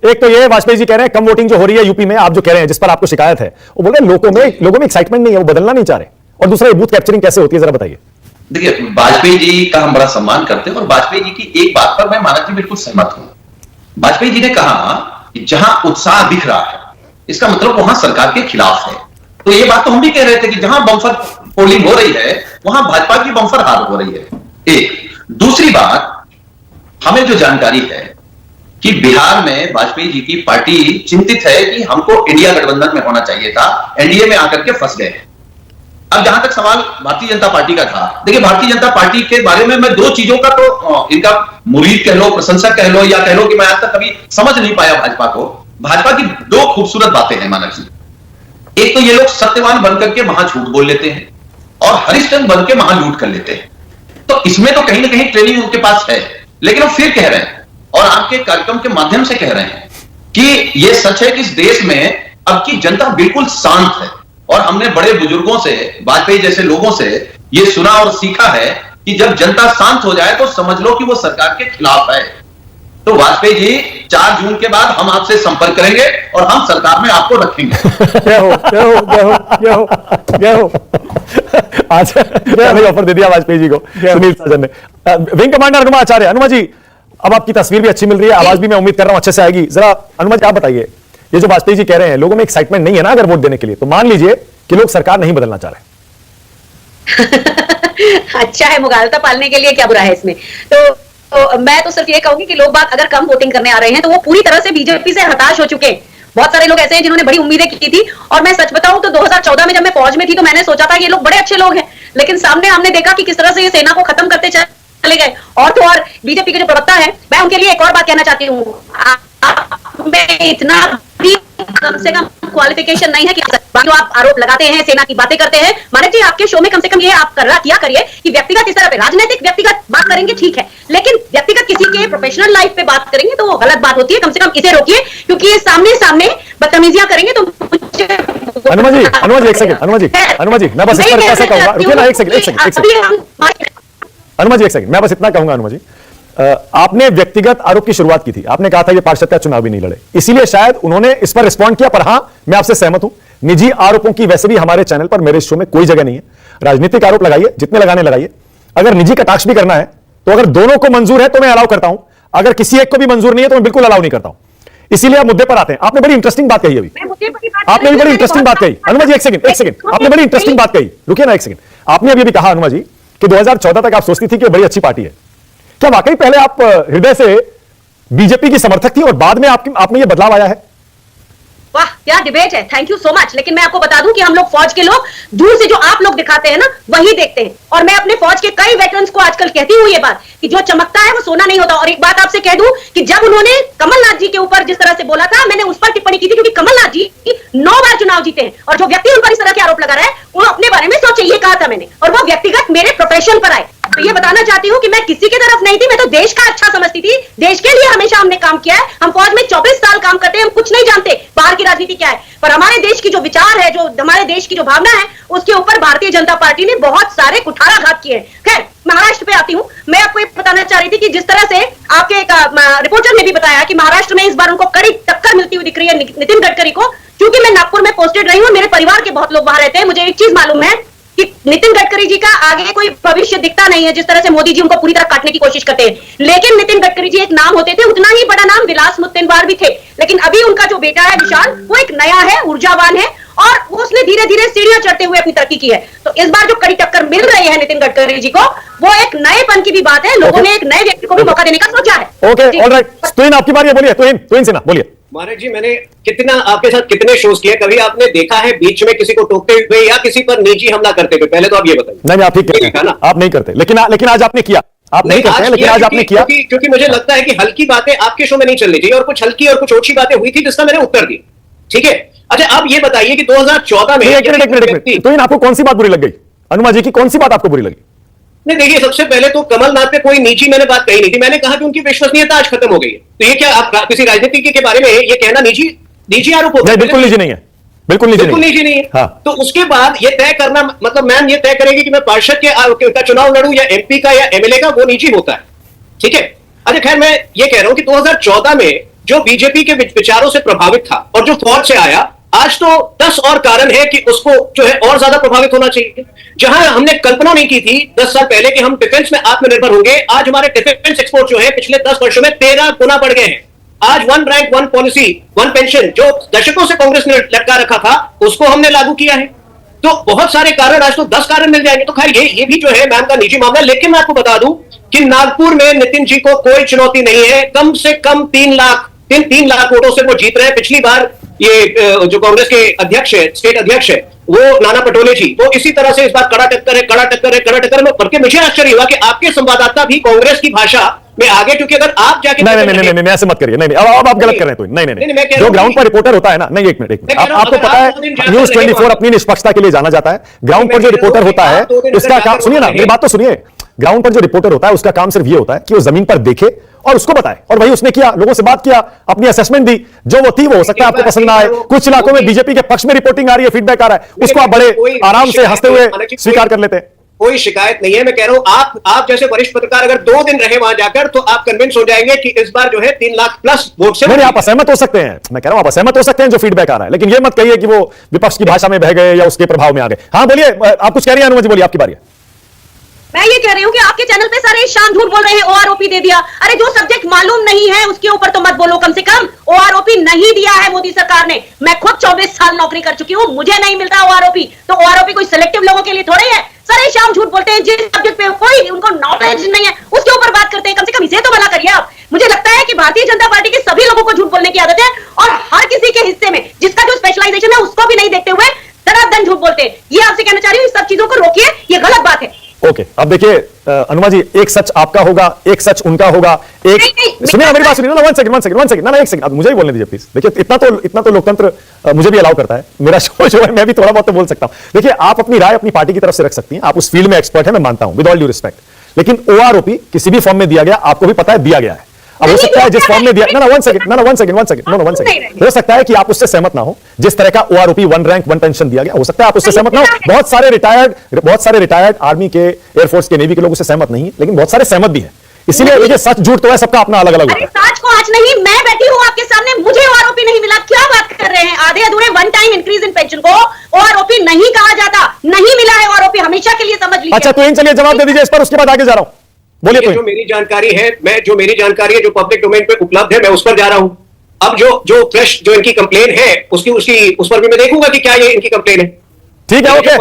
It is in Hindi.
एक तो ये वाजपेयी जी कह रहे हैं कम वोटिंग जो हो रही है यूपी में, आप जो कह रहे हैं जिस पर आपको शिकायत है, वो बोल रहे हैं लोगों में एक्साइटमेंट नहीं है, वो बदलना नहीं चाह रहे। और दूसरा ये बूथ कैप्चरिंग कैसे होती है, जरा बताइए। देखिए, वाजपेयी जी का हम बड़ा सम्मान करते हैं और वाजपेयी जी की एक बात पर मैं मानक जी बिल्कुल सहमत हूं। वाजपेयी जी ने कहा कि जहां उत्साह दिख रहा है इसका मतलब वहां सरकार के खिलाफ है। तो ये बात तो हम भी कह रहे थे कि जहां बम्पर पोलिंग हो रही है वहां भाजपा की बम्पर हार हो रही है। एक दूसरी बात, हमें जो जानकारी है कि बिहार में वाजपेयी जी की पार्टी चिंतित है कि हमको इंडिया गठबंधन में होना चाहिए था, एनडीए में आकर के फंस गए। अब जहां तक सवाल भारतीय जनता पार्टी का था, देखिए भारतीय जनता पार्टी के बारे में मैं दो चीजों का तो इनका मुरीद कह लो, प्रशंसक कह लो, या कह लो कि मैं आज तक कभी समझ नहीं पाया भाजपा को। भाजपा की दो खूबसूरत बातें हैं मानक जी। एक तो ये लोग सत्यवान बनकर के वहां झूठ बोल लेते हैं और हरिश्चंद्र बन के वहां लूट कर लेते हैं। तो इसमें तो कहीं ना कहीं ट्रेनिंग उनके पास है, लेकिन वो फिर कह रहे हैं और आपके कार्यक्रम के माध्यम से कह रहे हैं कि यह सच है कि इस देश में अब की जनता बिल्कुल शांत है। और हमने बड़े बुजुर्गों से, वाजपेयी जैसे लोगों से यह सुना और सीखा है कि जब जनता शांत हो जाए तो समझ लो कि वो सरकार के खिलाफ है। तो वाजपेयी जी 4 जून के बाद हम आपसे संपर्क करेंगे और हम सरकार में आपको रखेंगे। आज ऑफर दे दिया वाजपेयी जी को सुनील साजन ने। विंग कमांडर अनुमा आचार्य, अनुमा जी अब आपकी तस्वीर भी अच्छी मिल रही है, आवाज भी मैं उम्मीद कर रहा हूं अच्छे से आएगी। जरा अनुमा जी आप बताइए, ये जो वाजपेयी जी कह रहे हैं लोगों में एक्साइटमेंट नहीं है ना अगर वोट देने के लिए, तो मान लीजिए कि लोग सरकार नहीं बदलना चाह रहे। अच्छा है, मुगालता पालने के लिए क्या बुरा है इसमें। तो मैं तो सिर्फ ये कहूंगी कि लोग बात अगर कम वोटिंग करने आ रहे हैं तो वो पूरी तरह से बीजेपी से हताश हो चुके हैं। बहुत सारे लोग ऐसे हैं जिन्होंने बड़ी उम्मीदें की थी। और मैं सच बताऊं तो 2014 में जब मैं फौज में थी तो मैंने सोचा था कि ये लोग बड़े अच्छे लोग हैं, लेकिन सामने हमने देखा कि किस तरह से ये सेना को खत्म करते चले गए। और तो और बीजेपी के जो प्रवक्ता है, मैं उनके लिए एक और बात कहना चाहती हूँ, मैं इतना भी कम से कम क्वालिफिकेशन नहीं है कि जो आप आरोप लगाते हैं, सेना की बातें करते हैं, मानक जी आपके शो में कम से कम ये आप किया करिए कि व्यक्तिगत इस तरह पे राजनीतिक व्यक्तिगत बात करेंगे ठीक है, लेकिन व्यक्तिगत किसी के प्रोफेशनल लाइफ पे बात करेंगे तो वो गलत बात होती है। कम से कम इसे रोकिए, क्योंकि ये सामने बदतमीजियां करेंगे तो अनुमा जी एक सेकंड, अनुमा जी मैं बस इस पर कैसे कहूंगा, रुकिए ना एक सेकंड अनुमा जी, एक सेकंड मैं बस इतना कहूंगा। अनुमा जी आपने व्यक्तिगत आरोप की शुरुआत की थी, आपने कहा था ये पार्षद का चुनाव भी नहीं लड़े, इसीलिए शायद उन्होंने इस पर रिस्पॉन्ड किया। पर हां मैं आपसे सहमत हूं, निजी आरोपों की वैसे भी हमारे चैनल पर, मेरे शो में कोई जगह नहीं है। राजनीतिक आरोप लगाइए, जितने लगाने लगाइए। अगर निजी कटाक्ष भी करना है तो अगर दोनों को मंजूर है तो मैं अलाउ करता हूं, अगर किसी एक को भी मंजूर नहीं है तो मैं बिल्कुल अलाउ नहीं करता हूं। इसीलिए आप मुद्दे पर आते हैं। आपने बड़ी इंटरेस्टिंग बात कही अभी, आपने भी बड़ी इंटरेस्टिंग बात कही। अनुमा जी एक सेकंड आपने बड़ी इंटरेस्टिंग बात कही, रुकिए ना एक सेकंड। आपने अभी कहा अनुमा जी कि 2014 तक आप सोचती थी कि बड़ी अच्छी पार्टी है। क्या वाकई पहले आप हृदय से बीजेपी की समर्थक थी और बाद में आप में यह बदलाव आया है? वाह क्या डिबेट है, थैंक यू सो मच। लेकिन मैं आपको बता दूं कि हम लोग फौज के लोग दूर से जो आप लोग दिखाते हैं ना वही देखते हैं। और मैं अपने फौज के कई वेटरन्स को आजकल कहती हूँ ये बात कि जो चमकता है वो सोना नहीं होता। और एक बात आपसे कह दूं कि जब उन्होंने कमलनाथ जी के ऊपर जिस तरह से बोला था, मैंने उस पर टिप्पणी की थी, क्योंकि कमलनाथ जी 9 बार चुनाव जीते हैं और जो व्यक्ति उन पर इस तरह के आरोप लगा रहा है वो अपने बारे में सोचे, ये कहा था मैंने। और वो व्यक्तिगत मेरे प्रोफेशन पर आए। तो ये बताना चाहती हूँ कि मैं किसी की तरफ नहीं थी, मैं तो देश का अच्छा समझती थी। देश के लिए हमेशा हमने काम किया है। हम फौज में 24 साल काम करते हैं, हम कुछ नहीं जानते बाहर की राजनीति क्या है। पर हमारे देश की जो विचार है, जो हमारे देश की जो भावना है, उसके ऊपर भारतीय जनता पार्टी ने बहुत सारे कुठाराघात किए हैं। खैर महाराष्ट्र पे आती हूँ। मैं आपको ये बताना चाह रही थी कि जिस तरह से आपके रिपोर्टर ने भी बताया कि महाराष्ट्र में इस बार उनको कड़ी टक्कर मिलती हुई दिख रही है नितिन गडकरी को। क्योंकि मैं नागपुर में पोस्टेड रही हूँ, मेरे परिवार के बहुत लोग वहां रहते हैं, मुझे एक चीज मालूम है कि नितिन गडकरी जी का आगे कोई भविष्य दिखता नहीं है। जिस तरह से मोदी जी उनको पूरी तरह काटने की कोशिश करते हैं, लेकिन नितिन गडकरी जी एक नाम होते थे, उतना ही बड़ा नाम विलास मुत्तेमवार भी थे। लेकिन अभी उनका जो बेटा है विशाल, वो एक नया है, ऊर्जावान है और उसने धीरे धीरे सीढ़ियां चढ़ते हुए अपनी तरक्की की है। तो इस बार जो कड़ी टक्कर मिल रही है नितिन गडकरी जी को, वो एक नएपन की भी बात है। लोगों ने एक नए व्यक्ति को भी मौका देने का सोचा है। ओके ऑलराइट, तोइन आपकी बारी है, बोलिए। तोइन सिन्हा बोलिए। मानक जी मैंने कितना आपके साथ कितने शोज किए, कभी आपने देखा है बीच में किसी को टोकते हुए या किसी पर निजी हमला करते हुए? पहले तो आप ये बताइए। नहीं आप ठीक कहते हैं, आप नहीं करते, लेकिन आज आपने किया। आप नहीं करते हैं, लेकिन आज आपने किया। क्योंकि मुझे लगता है कि हल्की बातें आपके शो में नहीं चलनी चाहिए और कुछ हल्की और कुछ ओछी बातें हुई थी जिसका मैंने उत्तर दिया। ठीक है, अच्छा आप ये बताइए कि 2014 में एक मिनट, तो आपको कौन सी बात बुरी लग गई? अनुमा जी की कौन सी बात आपको बुरी लगी? नहीं देखिए, सबसे पहले तो कमलनाथ पे कोई निजी मैंने बात कही नहीं थी। मैंने कहा कि उनकी विश्वसनीयता आज खत्म हो गई है। तो ये क्या आप किसी राजनीतिज्ञ के बारे में ये कहना निजी आरोप होता है? बिल्कुल निजी नहीं है, बिल्कुल निजी नहीं है। हाँ। तो उसके बाद ये तय करना, मतलब मैम ये तय करेगी कि मैं पार्षद का चुनाव लड़ूं या एमपी का या एमएलए का, वो निजी होता है। ठीक है, अच्छा खैर मैं ये कह रहा हूं कि 2014 में जो बीजेपी के विचारों से प्रभावित था और जो फौज से आया, आज तो 10 और कारण है कि उसको जो है और ज्यादा प्रभावित होना चाहिए। जहां हमने कल्पना नहीं की थी 10 साल पहले कि हम डिफेंस में आत्मनिर्भर होंगे, आज हमारे डिफेंस एक्सपोर्ट जो है पिछले 10 वर्षों में 13 गुना बढ़ गए हैं। आज 1 रैंक 1 पॉलिसी 1 पेंशन जो दशकों से कांग्रेस ने लटका रखा था, उसको हमने लागू किया है। तो बहुत सारे कारण, आज तो 10 कारण मिल जाएंगे। तो खैर ये भी जो है मैम का निजी मामला। लेकिन मैं आपको बता दूं कि नागपुर में नितिन जी को कोई चुनौती नहीं है। कम से कम 3 लाख वोटों से वो जीत रहे हैं। पिछली बार ये जो कांग्रेस के अध्यक्ष है, स्टेट अध्यक्ष है, वो नाना पटोले जी, तो इसी तरह से इस बार कड़ा टक्कर में। बल्कि मुझे आश्चर्य हुआ कि आपके संवाददाता भी कांग्रेस की भाषा में आगे, क्योंकि अगर आप जाके नहीं ऐसे मत करिए। नहीं अब आप गलत कर रहे हैं। तो नहीं जो ग्राउंड पर रिपोर्टर होता है ना, नहीं एक मिनट आपको पता है न्यूज 24 अपनी निष्पक्षता के लिए जाना जाता है। ग्राउंड पर जो रिपोर्टर होता है उसका काम, सुनिए ना मेरी बात तो सुनिए, ग्राउंड पर जो रिपोर्टर होता है उसका काम सिर्फ ये होता है कि वो जमीन पर देखे और उसको बताए, और वही उसने किया। लोगों से बात किया, अपनी असेसमेंट दी, जो वो थी वो हो सकता है आपको पसंद ना आए। कुछ इलाकों में बीजेपी के पक्ष में रिपोर्टिंग आ रही है, फीडबैक आ रहा है, उसको आप बड़े आराम से हंसते हुए स्वीकार कर लेते हैं। कोई शिकायत नहीं है। मैं कह रहा हूं आप जैसे वरिष्ठ पत्रकार अगर 2 दिन रहे वहां जाकर, तो आप कन्विंस हो जाएंगे कि इस बार जो है 3 लाख प्लस वोट से। नहीं आप असहमत हो सकते हैं, मैं कह रहा हूं आप असहमत हो सकते हैं जो फीडबैक आ रहा है, लेकिन ये मत कहिए कि वो विपक्ष की भाषा में बह गए या उसके प्रभाव में आ गए। हाँ बोलिए, आप कुछ कह रही हैं अनुमति, बोलिए, आपकी बारी है। मैं ये कह रही हूँ कि आपके चैनल पे सारे शाम झूठ बोल रहे हैं, ओआरओपी दे दिया। अरे जो सब्जेक्ट मालूम नहीं है उसके ऊपर तो मत बोलो, कम से कम ओआरओपी नहीं दिया है मोदी सरकार ने। मैं खुद 24 साल नौकरी कर चुकी हूँ, मुझे नहीं मिलता ओआरओपी। तो ओआरओपी कोई सिलेक्टिव लोगों के लिए थोड़ी है। सारे शाम झूठ बोलते हैं, जिस सब्जेक्ट पे कोई उनको नॉलेज नहीं है उसके ऊपर बात करते हैं। कम से कम इसे तो भला करिए आप। मुझे लगता है कि भारतीय जनता पार्टी के सभी लोगों को झूठ बोलने की आदत है, और हर किसी के हिस्से में जिसका जो स्पेशलाइजेशन है उसको भी नहीं देखते हुए धड़ाधड़ झूठ बोलते हैं। ये आपसे कहना चाह रही हूँ, इस सब चीजों को रोकिए, ये गलत बात है। ओके अब देखिए अनुमा जी, एक सच आपका होगा, एक सच उनका होगा। एक सुनिए मेरी बात सुनिए ना, वन सेकंड ना, एक सेकंड अब मुझे ही बोलने दीजिए प्लीज। देखिए इतना तो लोकतंत्र मुझे भी अलाउ करता है, मेरा शो जो है मैं भी थोड़ा बहुत तो बोल सकता हूं। देखिए आप अपनी राय अपनी पार्टी की तरफ से रख सकती हैं, आप उस फील्ड में एक्सपर्ट है, मैं मानता हूं, विद ऑल ड्यू रिस्पेक्ट। लेकिन ओआरओपी किसी भी फॉर्म में दिया गया, आपको भी पता है दिया गया है। अब हो सकता है जिस फॉर्म में दिया, वन सेकंड, हो सकता है कि आप उससे सहमत ना हो। जिस तरह का ओआरओपी 1 रैंक 1 पेंशन दिया गया, हो सकता है आप उससे सहमत ना हो। बहुत सारे रिटायर्ड आर्मी के, एयरफोर्स के, नेवी के लोग उससे सहमत नहीं है, लेकिन बहुत सारे सहमत भी है। इसीलिए देखिए सच झूठ तो है, सबका अपना अलग अलग होता है। सच को आज नहीं, मैं बैठी हूँ आपके सामने, मुझे ओआरओपी नहीं मिला, क्या बात कर रहे हैं? आधे अधूरे 1 टाइम इंक्रीज इन पेंशन को ओआरओपी नहीं कहा जाता, नहीं मिला है ओआरओपी, हमेशा के लिए समझ लीजिए। अच्छा तो इन चलिए जवाब दे दीजिए इस पर, उसके बाद आगे जा रहा हूं। बोलिए। जो मेरी जानकारी है जो पब्लिक डोमेन पे उपलब्ध है, मैं उस पर जा रहा हूं। अब जो फ्रेश जो इनकी कंप्लेन है उस पर भी मैं देखूंगा कि क्या ये इनकी कंप्लेन है। ठीक है, ओके।